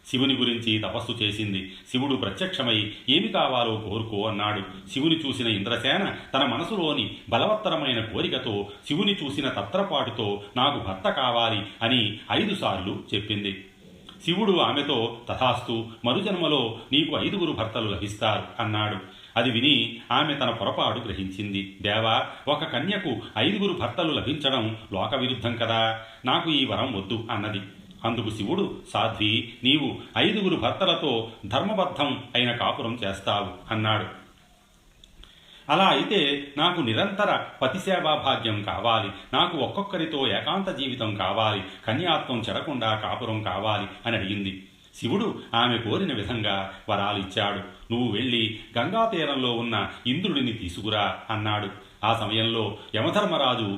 శివుని గురించి తపస్సు చేసింది. శివుడు ప్రత్యక్షమై ఏమి కావాలో కోరుకో అన్నాడు. శివుని చూసిన ఇంద్రసేన తన మనసులోని బలవత్తరమైన కోరికతో, శివుని చూసిన తత్రపాటుతో నాకు భర్త కావాలి అని 5 సార్లు చెప్పింది. శివుడు ఆమెతో తథాస్తు, మరుజన్మలో నీకు 5 భర్తలు లభిస్తారు అన్నాడు. అది విని ఆమె తన పొరపాటు గ్రహించింది. దేవా, ఒక కన్యకు 5 భర్తలు లభించడం లోకవిరుద్ధం కదా, నాకు ఈ వరం వద్దు అన్నది. అందుకు శివుడు, సాధ్వి, నీవు 5 భర్తలతో ధర్మబద్ధం అయిన కాపురం చేస్తావు అన్నాడు. అలా అయితే నాకు నిరంతర పతిసేవా భాగ్యం కావాలి, నాకు ఒక్కొక్కరితో ఏకాంత జీవితం కావాలి, కన్యాత్వం చెడకుండా కాపురం కావాలి అని అడిగింది. శివుడు ఆమె కోరిన విధంగా వరాలిచ్చాడు. నువ్వు వెళ్ళి గంగాతీరంలో ఉన్న ఇంద్రుడిని తీసుకురా అన్నాడు. ఆ సమయంలో యమధర్మరాజు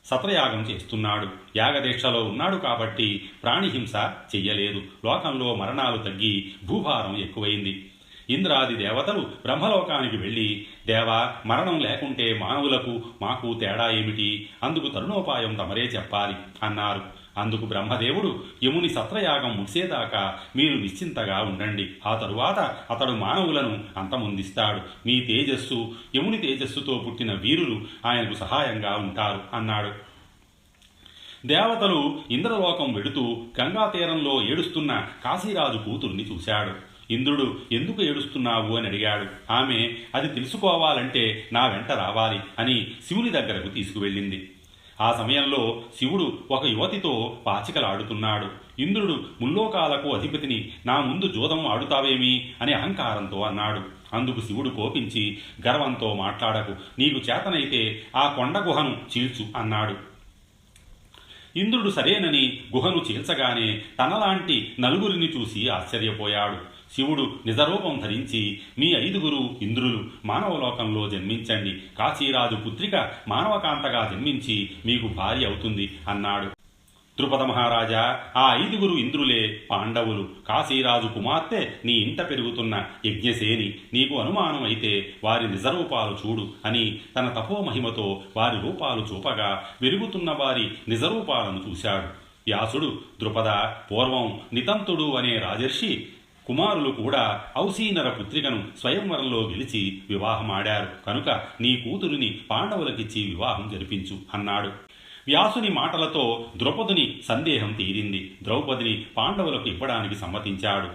సత్రయాగం చేస్తున్నాడు. యాగదీక్షలో ఉన్నాడు కాబట్టి ప్రాణిహింస చెయ్యలేదు. లోకంలో మరణాలు తగ్గి భూభారం ఎక్కువైంది. ఇంద్రాది దేవతలు బ్రహ్మలోకానికి వెళ్ళి, దేవా, మరణం లేకుంటే మానవులకు మాకు తేడా ఏమిటి? అందుకు తరుణోపాయం తమరే చెప్పాలి అన్నారు. అందుకు బ్రహ్మదేవుడు, యముని సత్రయాగం ముగిసేదాకా మీరు నిశ్చింతగా ఉండండి. ఆ తరువాత అతడు మానవులను అంతమొందిస్తాడు. మీ తేజస్సు, యముని తేజస్సుతో పుట్టిన వీరులు ఆయనకు సహాయంగా ఉంటారు అన్నాడు. దేవతలు ఇంద్రలోకం వెడుతూ గంగాతీరంలో ఏడుస్తున్న కాశీరాజు కూతుర్ని చూశాడు. ఇంద్రుడు, ఎందుకు ఏడుస్తున్నావు అని అడిగాడు. ఆమె, అది తెలుసుకోవాలంటే నా వెంట రావాలి అని శివుని దగ్గరకు తీసుకువెళ్ళింది. ఆ సమయంలో శివుడు ఒక యువతితో పాచికలాడుతున్నాడు. ఇంద్రుడు, ముల్లోకాలకు అధిపతిని, నా ముందు జూదం ఆడుతావేమి అని అహంకారంతో అన్నాడు. అందుకు శివుడు కోపించి, గర్వంతో మాట్లాడకు, నీకు చేతనైతే ఆ కొండ గుహను చీల్చు అన్నాడు. ఇంద్రుడు సరేనని గుహను చీల్చగానే తనలాంటి 4 చూసి ఆశ్చర్యపోయాడు. శివుడు నిజరూపం ధరించి, మీ 5 ఇంద్రులు మానవలోకంలో జన్మించండి, కాశీరాజు పుత్రిక మానవకాంతగా జన్మించి మీకు భార్య అవుతుంది అన్నాడు. ద్రుపద మహారాజా, ఆ 5 ఇంద్రులే పాండవులు. కాశీరాజు కుమార్తె నీ ఇంట పెరుగుతున్న యజ్ఞసేని. నీకు అనుమానం అయితే వారి నిజరూపాలు చూడు అని తన తపోమహిమతో వారి రూపాలు చూపగా వెలుగుతున్న వారి నిజరూపాలను చూశాడు. వ్యాసుడు, ద్రుపద, పూర్వం నితంతుడు అనే రాజర్షి కుమారులు కూడా ఔసీనర పుత్రికను స్వయంవరంలో గెలిచి వివాహమాడారు. కనుక నీ కూతురిని పాండవులకిచ్చి వివాహం జరిపించు అన్నాడు. వ్యాసుని మాటలతో ద్రౌపదిని సందేహం తీరింది. ద్రౌపదిని పాండవులకు ఇవ్వడానికి సమ్మతించాడు.